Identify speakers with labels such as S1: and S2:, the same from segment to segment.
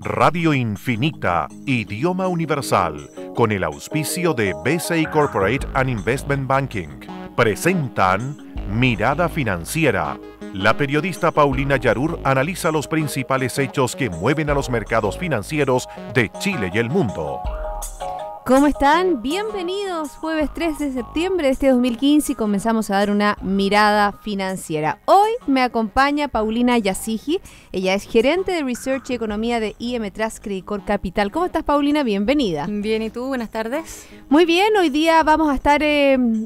S1: Radio Infinita, idioma universal, con el auspicio de BCI Corporate and Investment Banking, presentan Mirada Financiera. La periodista Paulina Yarur analiza los principales hechos que mueven a los mercados financieros de Chile y el mundo.
S2: ¿Cómo están? Bienvenidos, jueves 3 de septiembre de este 2015 y comenzamos a dar una mirada financiera. Hoy me acompaña Paulina Yasigi, ella es gerente de Research y Economía de IM Trust Credit Corp Capital. ¿Cómo estás, Paulina? Bienvenida.
S3: Bien, ¿y tú? Buenas tardes.
S2: Muy bien, hoy día vamos a estar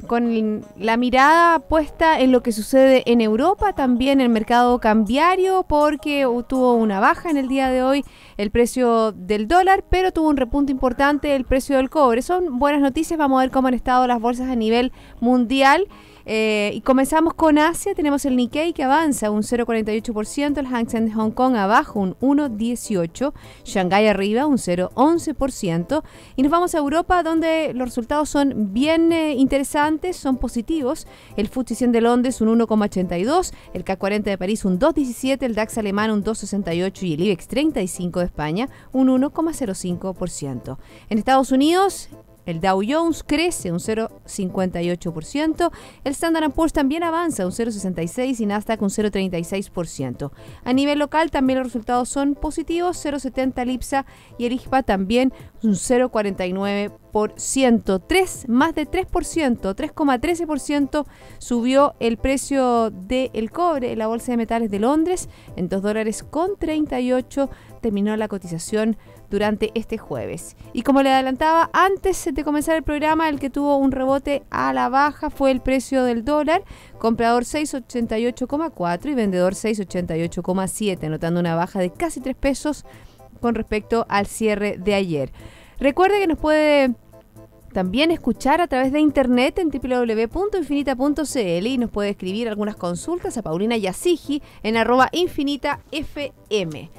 S2: con la mirada puesta en lo que sucede en Europa, también en el mercado cambiario, porque tuvo una baja en el día de hoy el precio del dólar, pero tuvo un repunte importante el precio del cobre. Son buenas noticias, vamos a ver cómo han estado las bolsas a nivel mundial. Y comenzamos con Asia, tenemos el Nikkei que avanza un 0,48%, el Hang Seng de Hong Kong abajo un 1,18%, Shanghái arriba un 0,11%, y nos vamos a Europa donde los resultados son bien interesantes, son positivos. El FTSE 100 de Londres un 1,82%, el CAC 40 de París un 2,17%, el DAX alemán un 2,68% y el IBEX 35 de España un 1,05%. En Estados Unidos, el Dow Jones crece un 0,58%, el Standard & Poor's también avanza un 0,66% y Nasdaq un 0,36%. A nivel local también los resultados son positivos, 0,70% el IPSA y el IJPA también un 0,49%, más de 3%, 3,13% subió el precio del cobre en la Bolsa de Metales de Londres, en $2,38 terminó la cotización durante este jueves. Y como le adelantaba antes de comenzar el programa, el que tuvo un rebote a la baja fue el precio del dólar, comprador 6,88,4 y vendedor 6,88,7, anotando una baja de casi 3 pesos con respecto al cierre de ayer. Recuerde que nos puede también escuchar a través de internet en www.infinita.cl y nos puede escribir algunas consultas a Paulina Yasigi en @infinitafm.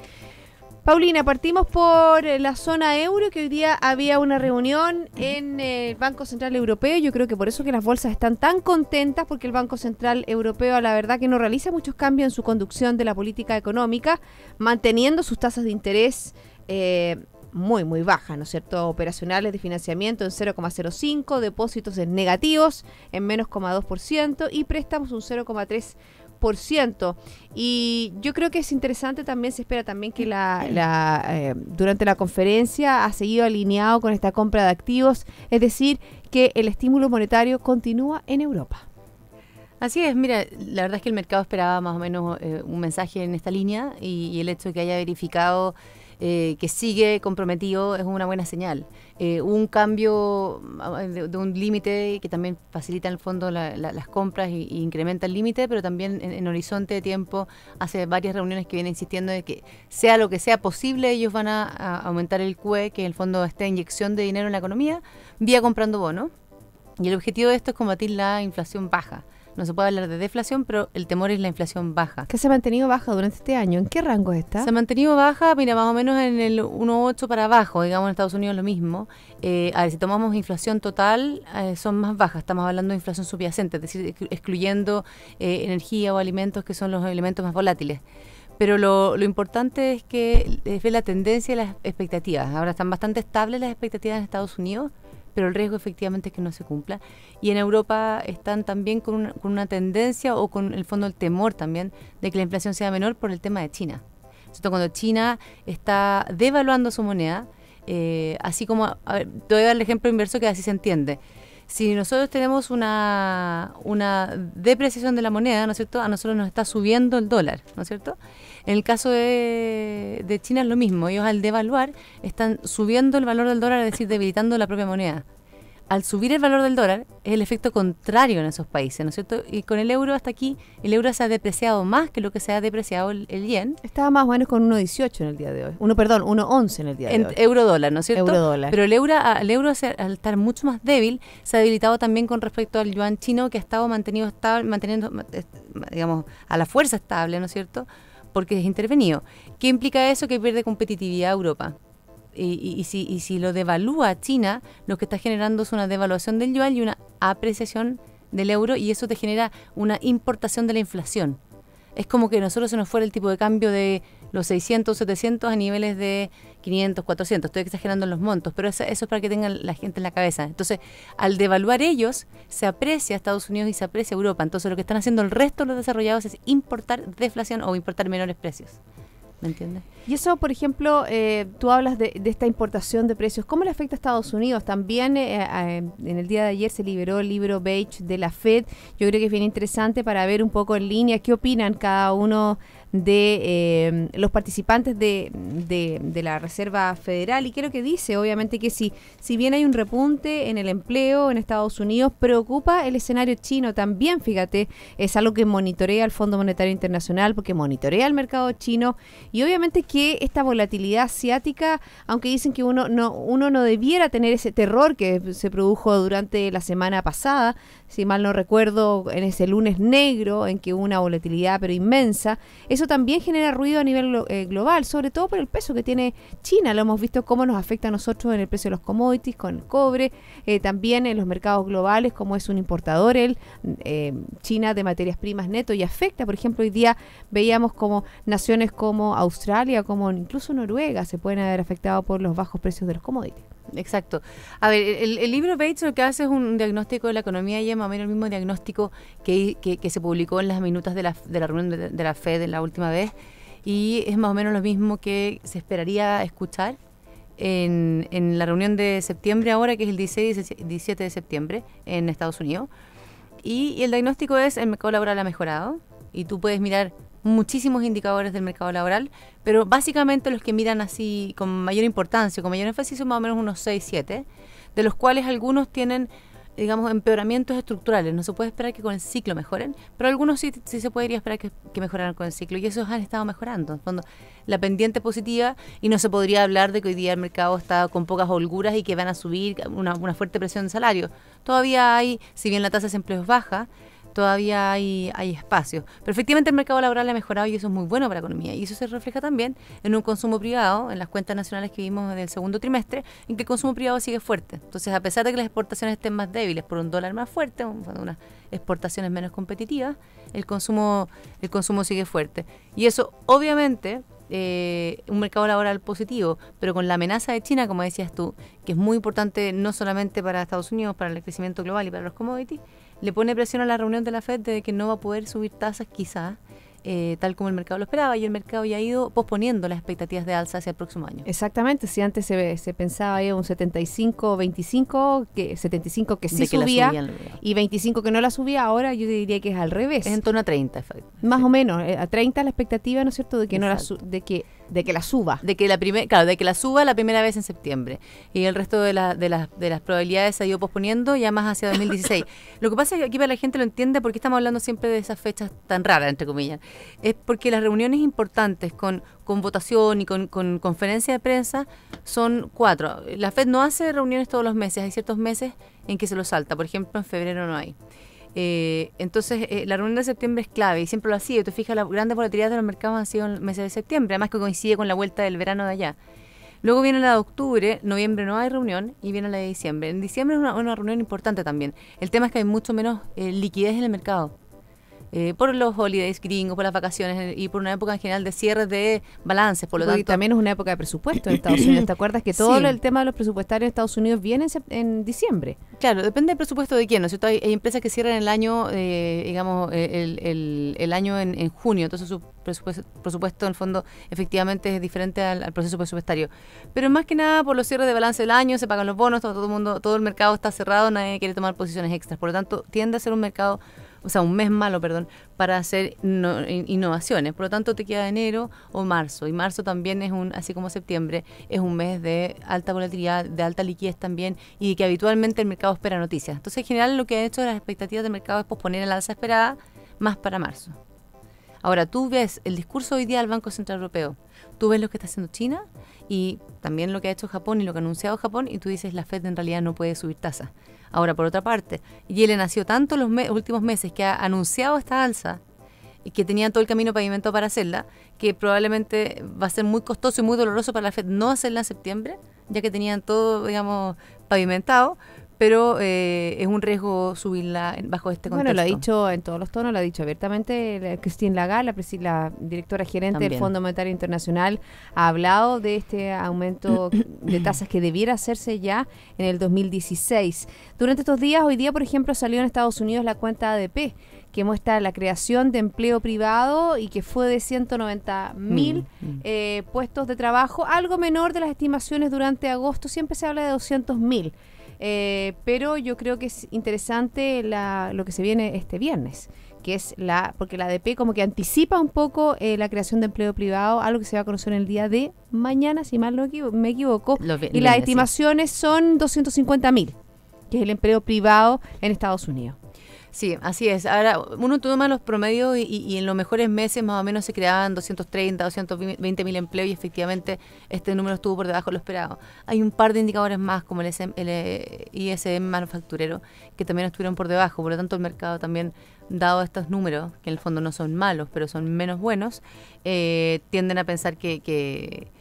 S2: Paulina, partimos por la zona euro, que hoy día había una reunión en el Banco Central Europeo. Yo creo que por eso que las bolsas están tan contentas, porque el Banco Central Europeo, la verdad que no realiza muchos cambios en su conducción de la política económica, manteniendo sus tasas de interés muy bajas, ¿no es cierto? Operacionales de financiamiento en 0,05%, depósitos en negativos en menos 0,2% y préstamos un 0,3%. Y yo creo que es interesante también, se espera también que durante la conferencia ha seguido alineado con esta compra de activos, es decir, que el estímulo monetario continúa en Europa.
S3: Así es, mira, la verdad es que el mercado esperaba más o menos un mensaje en esta línea y el hecho de que haya verificado que sigue comprometido es una buena señal. Un cambio de un límite que también facilita en el fondo las compras y incrementa el límite, pero también en horizonte de tiempo hace varias reuniones que vienen insistiendo de que sea lo que sea posible, ellos van a aumentar el QE, que en el fondo esta inyección de dinero en la economía, vía comprando bonos. Y el objetivo de esto es combatir la inflación baja. No se puede hablar de deflación, pero el temor es la inflación baja.
S2: ¿Que se ha mantenido baja durante este año? ¿En qué rango está?
S3: Se ha mantenido baja, mira, más o menos en el 1,8 para abajo, digamos en Estados Unidos lo mismo. A ver, si tomamos inflación total, son más bajas. Estamos hablando de inflación subyacente, es decir, excluyendo energía o alimentos, que son los elementos más volátiles. Pero lo importante es que es ver la tendencia y las expectativas. Ahora están bastante estables las expectativas en Estados Unidos, pero el riesgo efectivamente es que no se cumpla. Y en Europa están también con una tendencia o con el fondo el temor también de que la inflación sea menor por el tema de China. Entonces, cuando China está devaluando su moneda, así como, a ver, te voy a dar el ejemplo inverso que así se entiende. Si nosotros tenemos una depreciación de la moneda, ¿no es cierto?, a nosotros nos está subiendo el dólar, ¿no es cierto? En el caso de China es lo mismo. Ellos al devaluar están subiendo el valor del dólar, es decir, debilitando la propia moneda. Al subir el valor del dólar es el efecto contrario en esos países, ¿no es cierto? Y con el euro hasta aquí, el euro se ha depreciado más que lo que se ha depreciado el yen.
S2: Estaba más o menos con 1,18 en el día de hoy. 1,11 en el día de hoy.
S3: Euro-dólar, ¿no es cierto?
S2: Euro-dólar.
S3: Pero el euro al estar mucho más débil, se ha debilitado también con respecto al yuan chino, que ha estado manteniendo, digamos, a la fuerza estable, ¿no es cierto?, porque es intervenido. ¿Qué implica eso? Que pierde competitividad Europa. Y si lo devalúa China, lo que está generando es una devaluación del yuan y una apreciación del euro, y eso te genera una importación de la inflación. Es como que nosotros se nos fuera el tipo de cambio de los 600 o 700 a niveles de 500, 400. Estoy exagerando en los montos, pero eso es para que tengan la gente en la cabeza. Entonces, al devaluar ellos, se aprecia Estados Unidos y se aprecia Europa. Entonces, lo que están haciendo el resto de los desarrollados es importar deflación o importar menores precios. ¿Me entiendes?
S2: Y eso, por ejemplo, tú hablas de esta importación de precios. ¿Cómo le afecta a Estados Unidos? También en el día de ayer se liberó el libro Beige de la Fed. Yo creo que es bien interesante para ver un poco en línea qué opinan cada uno de los participantes de la Reserva Federal. Y creo que dice, obviamente, que si bien hay un repunte en el empleo en Estados Unidos, preocupa el escenario chino también. Fíjate, es algo que monitorea el Fondo Monetario Internacional porque monitorea el mercado chino. Y obviamente que esta volatilidad asiática, aunque dicen que uno no debiera tener ese terror que se produjo durante la semana pasada, si mal no recuerdo, en ese lunes negro en que hubo una volatilidad pero inmensa, eso también genera ruido a nivel global, sobre todo por el peso que tiene China. Lo hemos visto cómo nos afecta a nosotros en el precio de los commodities, con el cobre, también en los mercados globales, como es un importador China de materias primas neto, y afecta, por ejemplo, hoy día veíamos como naciones como Australia, como incluso Noruega, se pueden haber afectado por los bajos precios de los commodities.
S3: Exacto. A ver, el libro Bates lo que hace es un diagnóstico de la economía y es más o menos el mismo diagnóstico que se publicó en las minutas de la reunión de la Fed en la última vez, y es más o menos lo mismo que se esperaría escuchar en la reunión de septiembre ahora, que es el 16 y 17 de septiembre en Estados Unidos. Y el diagnóstico es: el mercado laboral ha mejorado, y tú puedes mirar muchísimos indicadores del mercado laboral, pero básicamente los que miran así con mayor importancia, con mayor énfasis, son más o menos unos 6, 7, de los cuales algunos tienen, digamos, empeoramientos estructurales. No se puede esperar que con el ciclo mejoren, pero algunos sí se podría esperar que mejoraran con el ciclo, y esos han estado mejorando. En el fondo, la pendiente positiva, y no se podría hablar de que hoy día el mercado está con pocas holguras y que van a subir una fuerte presión de salario. Todavía hay, si bien la tasa de desempleo es baja, todavía hay espacio. Pero efectivamente el mercado laboral ha mejorado y eso es muy bueno para la economía. Y eso se refleja también en un consumo privado, en las cuentas nacionales que vimos del segundo trimestre, en que el consumo privado sigue fuerte. Entonces, a pesar de que las exportaciones estén más débiles por un dólar más fuerte, unas exportaciones menos competitivas, el consumo sigue fuerte. Y eso, obviamente, un mercado laboral positivo, pero con la amenaza de China, como decías tú, que es muy importante no solamente para Estados Unidos, para el crecimiento global y para los commodities, le pone presión a la reunión de la Fed de que no va a poder subir tasas quizás, tal como el mercado lo esperaba, y el mercado ya ha ido posponiendo las expectativas de alza hacia el próximo año.
S2: Exactamente, si antes se pensaba un 75-25, 75 que sí subía y 25 que no la subía, ahora yo diría que es al revés.
S3: Es en torno a 30.
S2: Más o menos, a 30 la expectativa, ¿no es cierto?, de que de que la suba.
S3: De que la suba la primera vez en septiembre. Y el resto de las probabilidades se ha ido posponiendo ya más hacia 2016. Lo que pasa es que aquí para la gente lo entiende porque estamos hablando siempre de esas fechas tan raras, entre comillas. Es porque las reuniones importantes con votación y con conferencia de prensa son 4. La Fed no hace reuniones todos los meses. Hay ciertos meses en que se lo salta. Por ejemplo, en febrero no hay. Entonces la reunión de septiembre es clave y siempre lo ha sido. Te fijas, las grandes volatilidades de los mercados han sido en el mes de septiembre, además que coincide con la vuelta del verano de allá. Luego viene la de octubre, noviembre no hay reunión y viene la de diciembre. En diciembre es una reunión importante también. El tema es que hay mucho menos liquidez en el mercado. Por los holidays gringos, por las vacaciones y por una época en general de cierres de balances, por lo tanto.
S2: Y también es una época de presupuesto en Estados Unidos. ¿Te acuerdas que todo el tema de los presupuestarios en Estados Unidos viene en diciembre?
S3: Claro, depende del presupuesto de quién, ¿no es cierto? Hay empresas que cierran el año, digamos, el año en junio, entonces su presupuesto en el fondo efectivamente es diferente al proceso presupuestario. Pero más que nada por los cierres de balance del año, se pagan los bonos, todo el mercado está cerrado, nadie quiere tomar posiciones extras. Por lo tanto, tiende a ser un mercado, o sea, un mes malo, para hacer innovaciones. Por lo tanto, te queda enero o marzo. Y marzo también es así como septiembre, es un mes de alta volatilidad, de alta liquidez también, y que habitualmente el mercado espera noticias. Entonces, en general, lo que han hecho las expectativas del mercado es posponer el alza esperada más para marzo. Ahora, tú ves el discurso hoy día del Banco Central Europeo, tú ves lo que está haciendo China y también lo que ha hecho Japón y lo que ha anunciado Japón, y tú dices, la Fed en realidad no puede subir tasas. Ahora, por otra parte, Yellen ha sido tanto los últimos meses que ha anunciado esta alza y que tenía todo el camino pavimentado para hacerla, que probablemente va a ser muy costoso y muy doloroso para la Fed no hacerla en septiembre, ya que tenían todo, digamos, pavimentado. pero es un riesgo subirla bajo este contexto.
S2: Bueno, lo ha dicho en todos los tonos, lo ha dicho abiertamente Christine Lagarde, la directora gerente
S3: También
S2: del Fondo Monetario Internacional, ha hablado de este aumento de tasas que debiera hacerse ya en el 2016. Durante estos días, hoy día, por ejemplo, salió en Estados Unidos la cuenta ADP, que muestra la creación de empleo privado y que fue de 190.000 puestos de trabajo, algo menor de las estimaciones durante agosto. Siempre se habla de 200.000. Pero yo creo que es interesante lo que se viene este viernes, que es porque la ADP como que anticipa un poco la creación de empleo privado, algo que se va a conocer en el día de mañana, si mal no me equivoco, y las estimaciones son 250.000, que es el empleo privado en Estados Unidos.
S3: Sí, así es. Ahora, uno toma los promedios y en los mejores meses más o menos se creaban 230, 220.000 empleos y efectivamente este número estuvo por debajo de lo esperado. Hay un par de indicadores más como el ISM manufacturero que también estuvieron por debajo, por lo tanto el mercado también, dado estos números, que en el fondo no son malos, pero son menos buenos, tienden a pensar que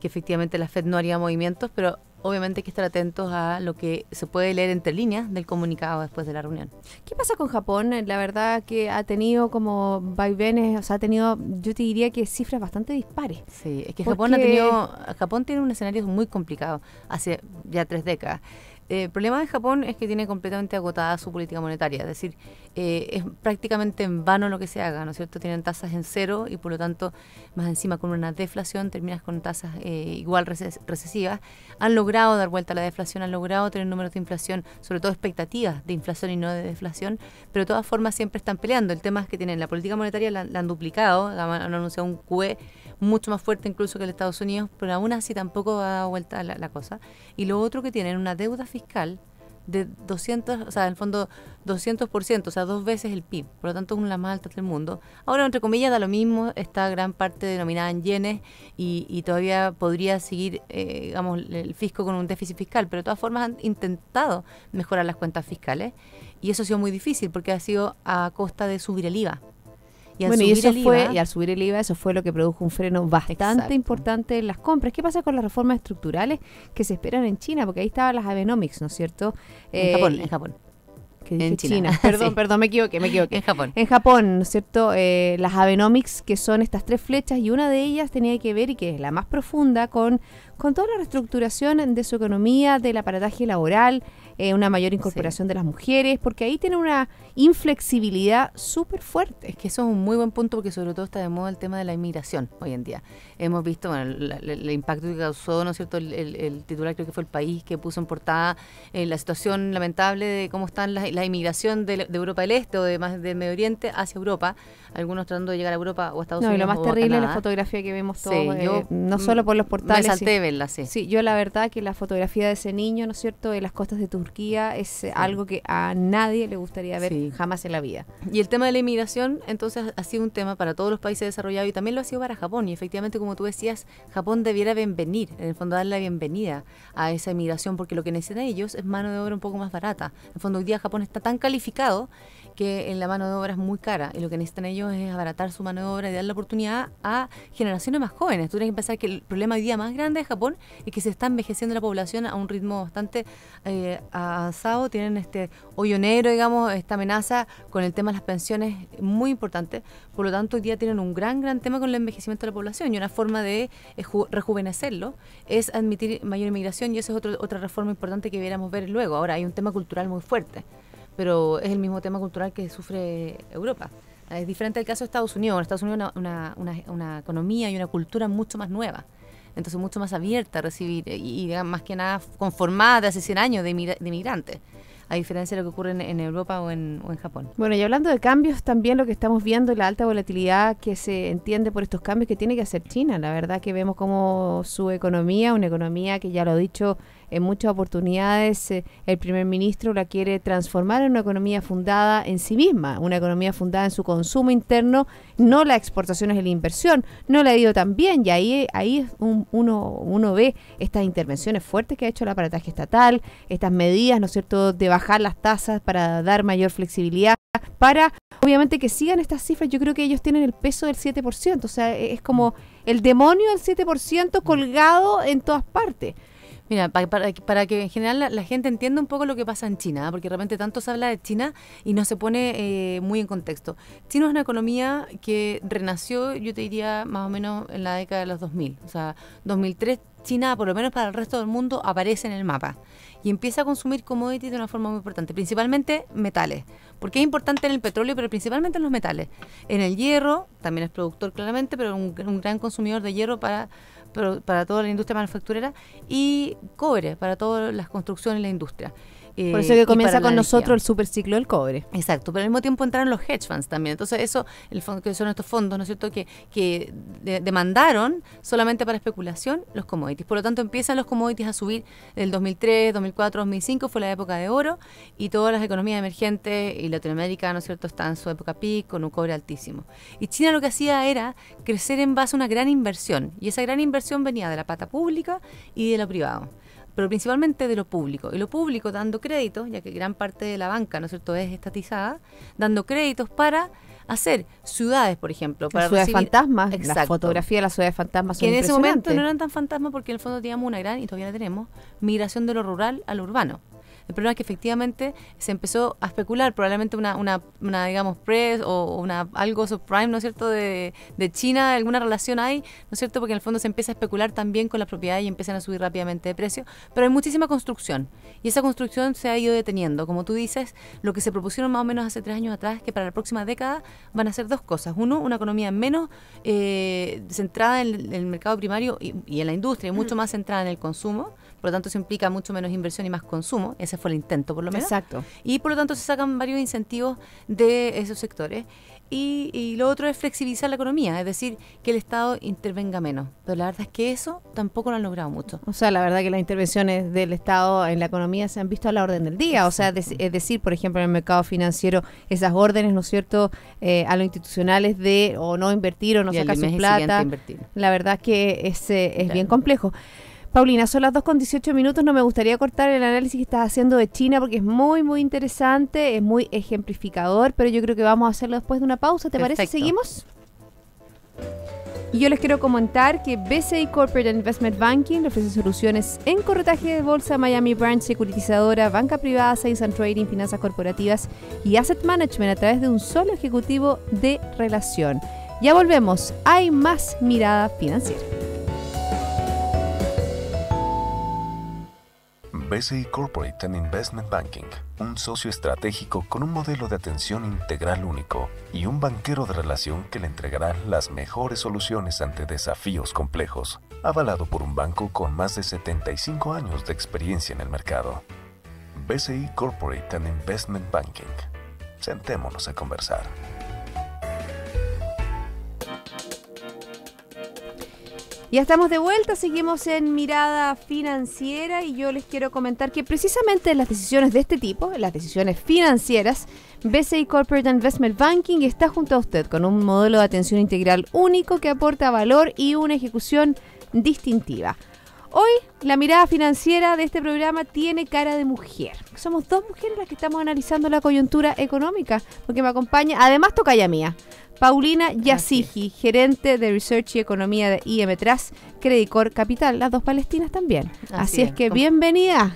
S3: efectivamente la Fed no haría movimientos, pero obviamente hay que estar atentos a lo que se puede leer entre líneas del comunicado después de la reunión.
S2: ¿Qué pasa con Japón? La verdad que ha tenido como vaivenes, o sea, ha tenido, yo te diría que cifras bastante dispares.
S3: Sí, es que Japón tiene un escenario muy complicado hace ya 3 décadas. El problema de Japón es que tiene completamente agotada su política monetaria, es decir, es prácticamente en vano lo que se haga, ¿no es cierto? Tienen tasas en cero y por lo tanto, más encima con una deflación, terminas con tasas igual recesivas. Han logrado dar vuelta a la deflación, han logrado tener números de inflación, sobre todo expectativas de inflación y no de deflación, pero de todas formas siempre están peleando. El tema es que tienen la política monetaria, la han duplicado, han anunciado un QE mucho más fuerte incluso que el de Estados Unidos, pero aún así tampoco ha dado vuelta la cosa. Y lo otro que tienen, una deuda fiscal de 200, o sea, en el fondo 200%, o sea, 2 veces el PIB, por lo tanto es una de las más altas del mundo. Ahora, entre comillas, da lo mismo, está gran parte denominada en yenes y todavía podría seguir, digamos, el fisco con un déficit fiscal, pero de todas formas han intentado mejorar las cuentas fiscales y eso ha sido muy difícil porque ha sido a costa de subir el IVA. Y al subir el IVA, eso fue lo que produjo un freno bastante importante en las compras. ¿Qué pasa con las reformas estructurales que se esperan en China? Porque ahí estaban las Abenomics, ¿no es cierto? En Japón.
S2: En China. Perdón, me equivoqué. En Japón, ¿no es cierto? Las Abenomics, que son estas 3 flechas, y una de ellas tenía que ver, y que es la más profunda, con toda la reestructuración de su economía, del aparataje laboral, una mayor incorporación de las mujeres, porque ahí tiene una inflexibilidad súper fuerte.
S3: Es que eso es un muy buen punto porque sobre todo está de moda el tema de la inmigración hoy en día. Hemos visto el impacto que causó, ¿no es cierto? El titular creo que fue El País que puso en portada la situación lamentable de cómo están la inmigración de Europa del Este o del Medio Oriente hacia Europa, algunos tratando de llegar a Europa o a Estados Unidos.
S2: Y lo más terrible es la fotografía que vemos todos, no solo por los portales.
S3: Me salté verla, sí.
S2: Sí, yo la verdad que la fotografía de ese niño, ¿no es cierto?, de las costas de Turquía es algo que a nadie le gustaría ver jamás en la vida.
S3: Y el tema de la inmigración, entonces, ha sido un tema para todos los países desarrollados y también lo ha sido para Japón. Y efectivamente, como tú decías, Japón debiera venir, en el fondo darle la bienvenida a esa inmigración porque lo que necesitan ellos es mano de obra un poco más barata. En el fondo, hoy día Japón está tan calificado que en la mano de obra es muy cara y lo que necesitan ellos es abaratar su mano de obra y dar la oportunidad a generaciones más jóvenes. Tú tienes que pensar que el problema hoy día más grande de Japón es que se está envejeciendo la población a un ritmo bastante avanzado. Tienen este hoyo negro, digamos, esta amenaza con el tema de las pensiones muy importante. Por lo tanto, hoy día tienen un gran tema con el envejecimiento de la población y una forma de rejuvenecerlo es admitir mayor inmigración y esa es otra reforma importante que debiéramos ver luego. Ahora, hay un tema cultural muy fuerte, pero es el mismo tema cultural que sufre Europa. Es diferente al caso de Estados Unidos. En Estados Unidos una economía y una cultura mucho más nueva, entonces mucho más abierta a recibir y más que nada conformada de hace 100 años de inmigrantes, a diferencia de lo que ocurre en Europa o en Japón.
S2: Bueno, y hablando de cambios, también lo que estamos viendo es la alta volatilidad que se entiende por estos cambios que tiene que hacer China. La verdad que vemos como su economía, una economía que ya lo he dicho en muchas oportunidades, el primer ministro la quiere transformar en una economía fundada en sí misma, una economía fundada en su consumo interno, no la exportación es la inversión. No le ha ido tan bien y ahí uno ve estas intervenciones fuertes que ha hecho el aparataje estatal, estas medidas, ¿no es cierto?, de bajar las tasas para dar mayor flexibilidad, para obviamente que sigan estas cifras. Yo creo que ellos tienen el peso del 7%, o sea, es como el demonio del 7% colgado en todas partes.
S3: Mira, para que en general la gente entienda un poco lo que pasa en China, porque de repente tanto se habla de China y no se pone muy en contexto. China es una economía que renació, yo te diría, más o menos en la década de los 2000. O sea, 2003 China, por lo menos para el resto del mundo, aparece en el mapa y empieza a consumir commodities de una forma muy importante, principalmente metales, porque es importante en el petróleo, pero principalmente en los metales. En el hierro, también es productor claramente, pero un gran consumidor de hierro para toda la industria manufacturera, y cobre para todas las construcciones y la industria.
S2: Por eso que comienza con nosotros el superciclo del cobre.
S3: Exacto, pero al mismo tiempo entraron los hedge funds también. Entonces eso, el fondo, que son estos fondos, ¿no es cierto?, que demandaron solamente para especulación los commodities. Por lo tanto, empiezan los commodities a subir del 2003, 2004, 2005, fue la época de oro, y todas las economías emergentes y Latinoamérica, ¿no es cierto?, están en su época peak con un cobre altísimo. Y China lo que hacía era crecer en base a una gran inversión, y esa gran inversión venía de la pata pública y de lo privado, pero principalmente de lo público. Y lo público dando créditos, ya que gran parte de la banca, ¿no es cierto?, es estatizada, dando créditos para hacer ciudades, por ejemplo. Para
S2: ciudades fantasmas,
S3: exacto,
S2: la fotografía de las ciudades fantasmas son
S3: que en ese momento
S2: impresionantes.
S3: no eran tan fantasmas porque en el fondo teníamos una gran, y todavía la tenemos, migración de lo rural a lo urbano. El problema es que efectivamente se empezó a especular, probablemente una digamos, press o algo subprime, ¿no es cierto?, de China, alguna relación hay, ¿no es cierto?, porque en el fondo se empieza a especular también con las propiedades y empiezan a subir rápidamente de precio, pero hay muchísima construcción, y esa construcción se ha ido deteniendo. Como tú dices, lo que se propusieron más o menos hace 3 años atrás es que para la próxima década van a ser 2 cosas. Uno, una economía menos centrada en el mercado primario y en la industria, y mucho más centrada en el consumo. Por lo tanto, eso implica mucho menos inversión y más consumo. Ese fue el intento, por lo menos.
S2: Exacto.
S3: Y por lo tanto, se sacan varios incentivos de esos sectores. Y lo otro es flexibilizar la economía, es decir, que el Estado intervenga menos. Pero la verdad es que eso tampoco lo han logrado mucho.
S2: O sea, la verdad que las intervenciones del Estado en la economía se han visto a la orden del día. O sea, es decir, por ejemplo, en el mercado financiero, esas órdenes, ¿no es cierto?, a los institucionales de o no invertir o no sacar su plata. La verdad que es bien complejo. Paulina, son las 2:18. No me gustaría cortar el análisis que estás haciendo de China porque es muy, muy interesante, es muy ejemplificador, pero yo creo que vamos a hacerlo después de una pausa. ¿Te parece? ¿Seguimos? Y yo les quiero comentar que BCI Corporate Investment Banking le ofrece soluciones en corretaje de bolsa, Miami Branch, securitizadora, banca privada, sales and trading, finanzas corporativas y asset management a través de un solo ejecutivo de relación. Ya volvemos. Hay más Mirada Financiera.
S4: BCI Corporate and Investment Banking, un socio estratégico con un modelo de atención integral único y un banquero de relación que le entregará las mejores soluciones ante desafíos complejos, avalado por un banco con más de 75 años de experiencia en el mercado. BCI Corporate and Investment Banking. Sentémonos a conversar.
S2: Ya estamos de vuelta, seguimos en Mirada Financiera y yo les quiero comentar que precisamente en las decisiones de este tipo, en las decisiones financieras, BCI Corporate Investment Banking está junto a usted con un modelo de atención integral único que aporta valor y una ejecución distintiva. Hoy la mirada financiera de este programa tiene cara de mujer. Somos 2 mujeres las que estamos analizando la coyuntura económica, porque me acompaña, además tocaya mía, Paulina Yazigi, gerente de Research y Economía de IM Trust, Credit Corp Capital, las 2 palestinas también. Así es que bienvenida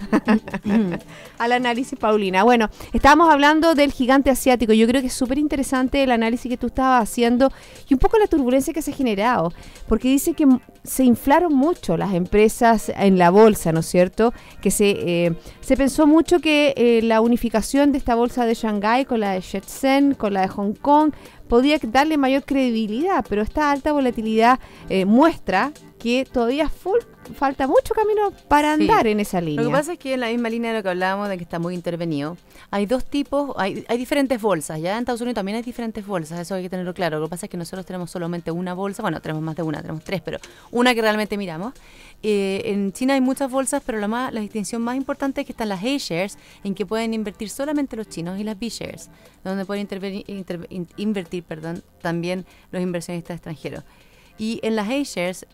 S2: al análisis, Paulina. Bueno, estábamos hablando del gigante asiático. Yo creo que es súper interesante el análisis que tú estabas haciendo y un poco la turbulencia que se ha generado, porque dice que se inflaron mucho las empresas en la bolsa, ¿no es cierto? Que se pensó mucho que la unificación de esta bolsa de Shanghái con la de Shenzhen, con la de Hong Kong, podía darle mayor credibilidad, pero esta alta volatilidad muestra que todavía falta mucho camino para andar en esa línea.
S3: Lo que pasa es que en la misma línea de lo que hablábamos, de que está muy intervenido, hay 2 tipos, hay diferentes bolsas, ya en Estados Unidos también hay diferentes bolsas, eso hay que tenerlo claro. Lo que pasa es que nosotros tenemos solamente una bolsa, bueno, tenemos más de una, tenemos 3, pero una que realmente miramos. En China hay muchas bolsas, pero la distinción más importante es que están las A-shares, en que pueden invertir solamente los chinos, y las B-shares, donde pueden invertir también los inversionistas extranjeros. Y en las A-shares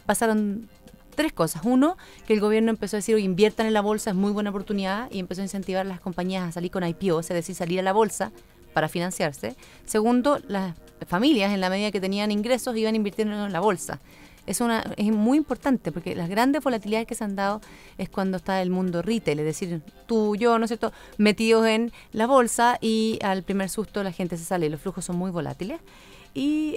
S3: pasaron 3 cosas. Uno, que el gobierno empezó a decir, inviertan en la bolsa, es muy buena oportunidad, y empezó a incentivar a las compañías a salir con IPOs, es decir, salir a la bolsa para financiarse. Segundo, las familias, en la medida que tenían ingresos, iban invirtiendo en la bolsa. es muy importante, porque las grandes volatilidades que se han dado es cuando está el mundo retail, es decir, tú, yo, ¿no es cierto?, metidos en la bolsa y al primer susto la gente se sale y los flujos son muy volátiles. Y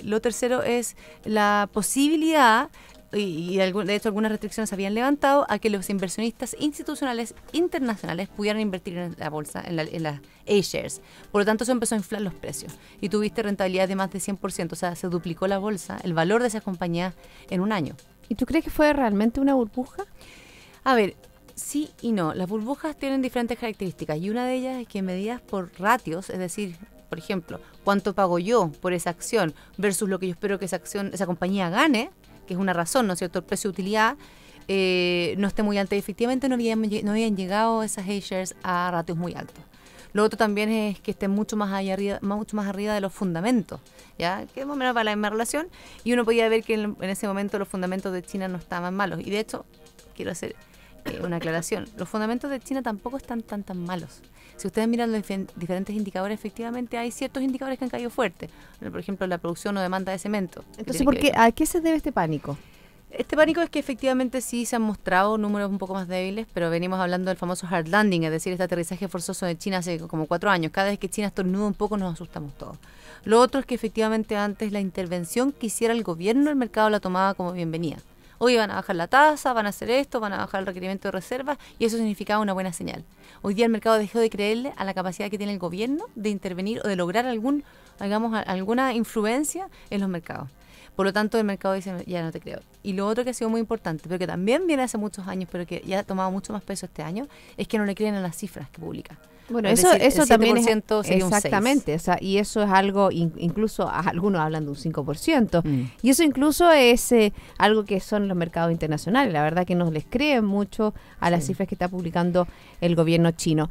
S3: lo tercero es la posibilidad, y de hecho algunas restricciones se habían levantado, a que los inversionistas institucionales internacionales pudieran invertir en la bolsa, en las A-shares. Por lo tanto, eso empezó a inflar los precios. Y tuviste rentabilidad de más de 100%, o sea, se duplicó la bolsa, el valor de esas compañías en un año.
S2: ¿Y tú crees que fue realmente una burbuja?
S3: A ver, sí y no. Las burbujas tienen diferentes características y una de ellas es que medidas por ratios, es decir, por ejemplo, cuánto pago yo por esa acción versus lo que yo espero que esa compañía gane, que es una razón, ¿no es cierto?, el precio-utilidad, no esté muy alta y efectivamente no habían llegado esas A-shares a ratios muy altos. Lo otro también es que estén mucho más arriba de los fundamentos, ¿ya? Que más o menos va la misma relación, y uno podía ver que en ese momento los fundamentos de China no estaban malos. Y de hecho, quiero hacer una aclaración, los fundamentos de China tampoco están tan malos. Si ustedes miran los diferentes indicadores, efectivamente hay ciertos indicadores que han caído fuerte. Por ejemplo, la producción o demanda de cemento.
S2: Entonces, ¿a qué se debe este pánico?
S3: Este pánico es que efectivamente sí se han mostrado números un poco más débiles, pero venimos hablando del famoso hard landing, es decir, este aterrizaje forzoso de China hace como 4 años. Cada vez que China estornuda un poco nos asustamos todos. Lo otro es que efectivamente antes la intervención que hiciera el gobierno, el mercado la tomaba como bienvenida. Hoy van a bajar la tasa, van a hacer esto, van a bajar el requerimiento de reservas, y eso significaba una buena señal. Hoy día el mercado dejó de creerle a la capacidad que tiene el gobierno de intervenir o de lograr alguna influencia en los mercados. Por lo tanto, el mercado dice, ya no te creo. Y lo otro que ha sido muy importante, pero que también viene hace muchos años, pero que ya ha tomado mucho más peso este año, es que no le creen a las cifras que publican.
S2: Bueno,
S3: es
S2: eso
S3: decir,
S2: también es
S3: exactamente,
S2: o sea, y eso es algo, incluso algunos hablan de un 5%, y eso incluso es algo que son los mercados internacionales. La verdad que no les creen mucho a las cifras que está publicando el gobierno chino.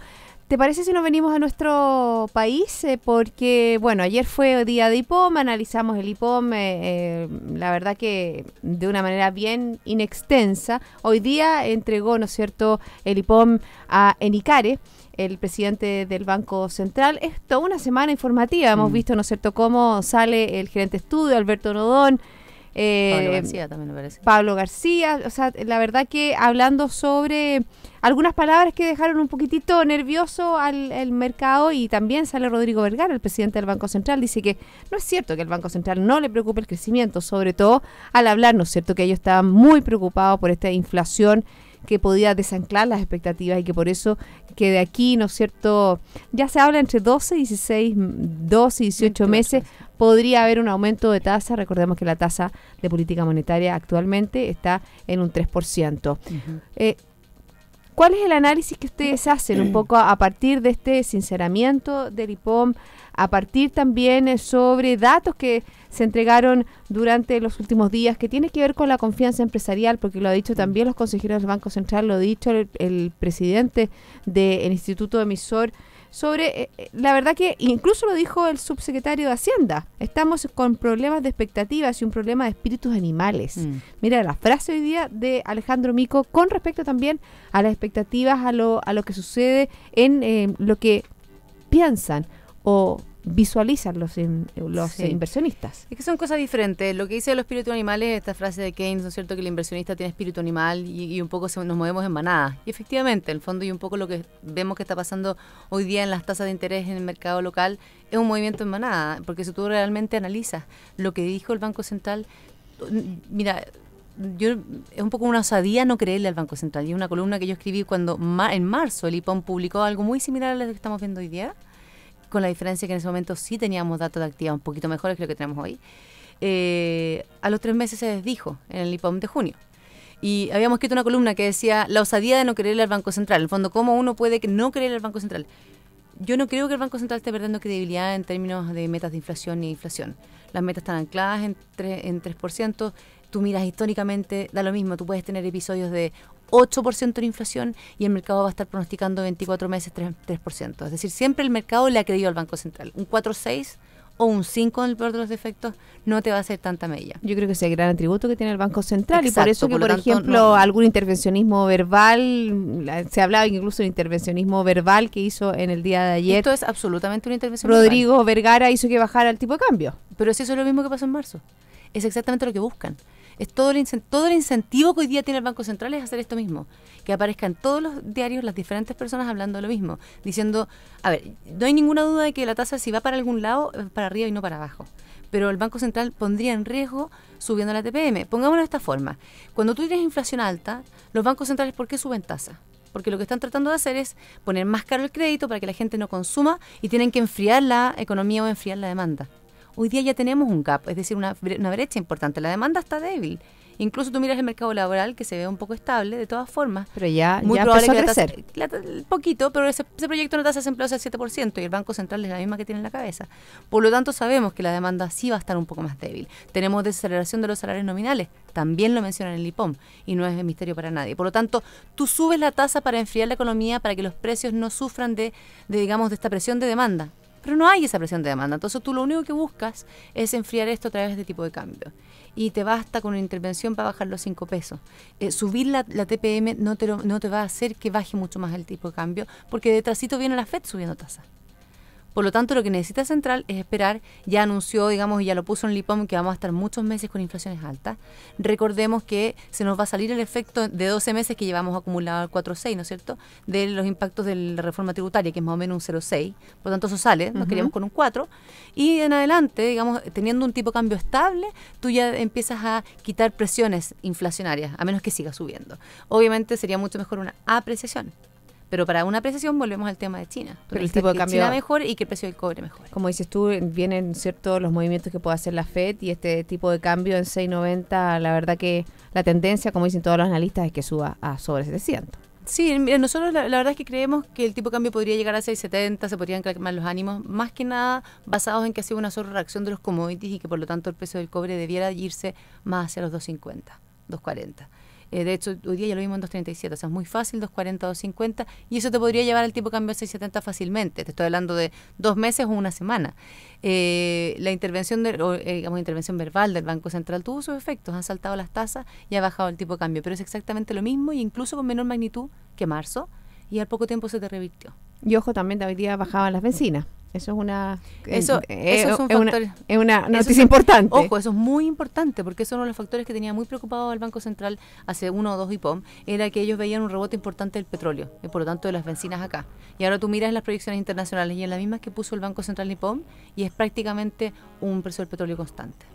S2: ¿Te parece si nos venimos a nuestro país? Porque, bueno, ayer fue día de IPOM, analizamos el IPOM, la verdad que de una manera bien inextensa. Hoy día entregó, ¿no es cierto?, el IPOM a Enicare, el presidente del Banco Central. Es toda una semana informativa. Hemos visto, ¿no es cierto?, cómo sale el gerente de estudio, Alberto Nodón.
S3: Pablo García también me parece.
S2: Pablo García, o sea, la verdad que hablando sobre algunas palabras que dejaron un poquitito nervioso al mercado, y también sale Rodrigo Vergara, el presidente del Banco Central, dice que no es cierto que el Banco Central no le preocupe el crecimiento, sobre todo al hablar, ¿no es cierto?, que ellos estaban muy preocupados por esta inflación que podía desanclar las expectativas y que por eso que de aquí, ¿no es cierto?, ya se habla entre 12 y 18 meses, podría haber un aumento de tasa. Recordemos que la tasa de política monetaria actualmente está en un 3%. ¿Cuál es el análisis que ustedes hacen un poco a partir de este sinceramiento del IPOM, a partir también sobre datos que se entregaron durante los últimos días, que tiene que ver con la confianza empresarial, porque lo ha dicho también los consejeros del Banco Central, lo ha dicho el presidente del Instituto Emisor, sobre, la verdad que incluso lo dijo el subsecretario de Hacienda, estamos con problemas de expectativas y un problema de espíritus animales. Mira la frase hoy día de Alejandro Mico con respecto también a las expectativas, a lo que sucede en lo que piensan o visualizan los inversionistas.
S3: Es que son cosas diferentes. Lo que dice de los espíritus animales, esta frase de Keynes, ¿no es cierto?, que el inversionista tiene espíritu animal y un poco nos movemos en manada. Y efectivamente, en el fondo, y un poco lo que vemos que está pasando hoy día en las tasas de interés en el mercado local, es un movimiento en manada, porque si tú realmente analizas lo que dijo el Banco Central, mira, es un poco una osadía no creerle al Banco Central. Y una columna que yo escribí cuando en marzo el IPOM publicó algo muy similar a lo que estamos viendo hoy día, con la diferencia que en ese momento sí teníamos datos de actividad un poquito mejores que lo que tenemos hoy. A los 3 meses se desdijo en el IPOM de junio. Y habíamos escrito una columna que decía la osadía de no creerle al Banco Central. En el fondo, ¿cómo uno puede no creerle al Banco Central? Yo no creo que el Banco Central esté perdiendo credibilidad en términos de metas de inflación ni inflación. Las metas están ancladas en 3%. Tú miras históricamente, da lo mismo. Tú puedes tener episodios de 8% de inflación y el mercado va a estar pronosticando 24 meses 3%. Es decir, siempre el mercado le ha creído al Banco Central. Un 4,6 o un 5 en el peor de los defectos no te va a hacer tanta mella.
S2: Yo creo que ese es el gran atributo que tiene el Banco Central.
S3: Exacto,
S2: y por eso que, por ejemplo, algún intervencionismo verbal, se hablaba incluso de intervencionismo verbal que hizo en el día de ayer.
S3: Esto es absolutamente una intervención
S2: Rodrigo Vergara hizo que bajara el tipo de cambio.
S3: Pero si eso es lo mismo que pasó en marzo. es exactamente lo que buscan. Es todo el incentivo que hoy día tiene el Banco Central es hacer esto mismo, que aparezcan todos los diarios las diferentes personas hablando de lo mismo, diciendo, a ver, no hay ninguna duda de que la tasa si va para algún lado, para arriba y no para abajo. Pero el Banco Central pondría en riesgo subiendo la TPM. Pongámoslo de esta forma. Cuando tú tienes inflación alta, los bancos centrales, ¿por qué suben tasa? Porque lo que están tratando de hacer es poner más caro el crédito para que la gente no consuma y tienen que enfriar la economía o enfriar la demanda. Hoy día ya tenemos un gap, es decir, una brecha importante. La demanda está débil. Incluso tú miras el mercado laboral, que se ve un poco estable, de todas formas.
S2: Pero ya
S3: muy probable
S2: empezó
S3: que
S2: a crecer.
S3: Poquito, pero ese proyecto de tasa de desempleo es el 7% y el Banco Central es la misma que tiene en la cabeza. Por lo tanto, sabemos que la demanda sí va a estar un poco más débil. Tenemos desaceleración de los salarios nominales, también lo mencionan en el IPOM, y no es misterio para nadie. Por lo tanto, tú subes la tasa para enfriar la economía, para que los precios no sufran de esta presión de demanda. Pero no hay esa presión de demanda. Entonces tú lo único que buscas es enfriar esto a través de tipo de cambio. Y te basta con una intervención para bajar los 5 pesos. Subir la TPM no te va a hacer que baje mucho más el tipo de cambio, porque detrásito viene la FED subiendo tasas. Por lo tanto, lo que necesita Central es esperar. Ya anunció, digamos, y ya lo puso en el IPOM, que vamos a estar muchos meses con inflaciones altas. Recordemos que se nos va a salir el efecto de 12 meses que llevamos acumulado al 4,6, ¿no es cierto?, de los impactos de la reforma tributaria, que es más o menos un 0,6. Por lo tanto, eso sale, nos queríamos con un 4. Y en adelante, digamos, teniendo un tipo de cambio estable, tú ya empiezas a quitar presiones inflacionarias, a menos que siga subiendo. Obviamente, sería mucho mejor una apreciación. Pero para una apreciación volvemos al tema de China.
S2: Pero el tipo de cambio
S3: China mejor y que el precio del cobre mejor.
S2: Como dices tú, vienen ciertos los movimientos que puede hacer la FED y este tipo de cambio en 6,90, la verdad que la tendencia, como dicen todos los analistas, es que suba a sobre 700.
S3: Sí, nosotros la verdad es que creemos que el tipo de cambio podría llegar a 6,70, se podrían calmar los ánimos, más que nada basados en que ha sido una sobrereacción de los commodities y que por lo tanto el precio del cobre debiera irse más hacia los 2,50, 2,40. De hecho, hoy día ya lo vimos en 2.37, o sea, es muy fácil, 2.40, 2.50, y eso te podría llevar al tipo de cambio a 6.70 fácilmente. Te estoy hablando de 2 meses o una semana. La intervención intervención verbal del Banco Central tuvo sus efectos, han saltado las tasas y ha bajado el tipo de cambio, pero es exactamente lo mismo, e incluso con menor magnitud que marzo, y al poco tiempo se te revirtió.
S2: Y ojo, también de hoy día bajaban las bencinas. Eso es una noticia importante.
S3: Ojo, eso es muy importante, porque eso es uno de los factores que tenía muy preocupado al Banco Central hace 1 o 2 IPOM, era que ellos veían un rebote importante del petróleo, y por lo tanto de las bencinas acá. Y ahora tú miras las proyecciones internacionales y en las mismas que puso el Banco Central IPOM, y es prácticamente un precio del petróleo constante.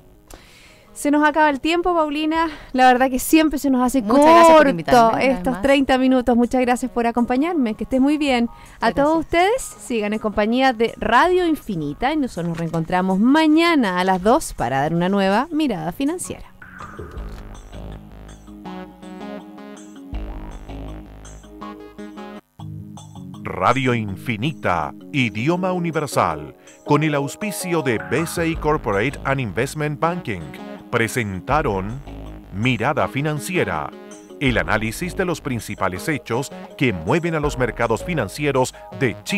S2: Se nos acaba el tiempo, Paulina. La verdad que siempre se nos hace
S3: corto
S2: estos 30 minutos. Muchas gracias por acompañarme. Que estés muy bien. A todos ustedes, sigan en compañía de Radio Infinita y nosotros nos reencontramos mañana a las 2 para dar una nueva mirada financiera.
S1: Radio Infinita, idioma universal, con el auspicio de BCI Corporate and Investment Banking, presentaron Mirada Financiera, el análisis de los principales hechos que mueven a los mercados financieros de Chile.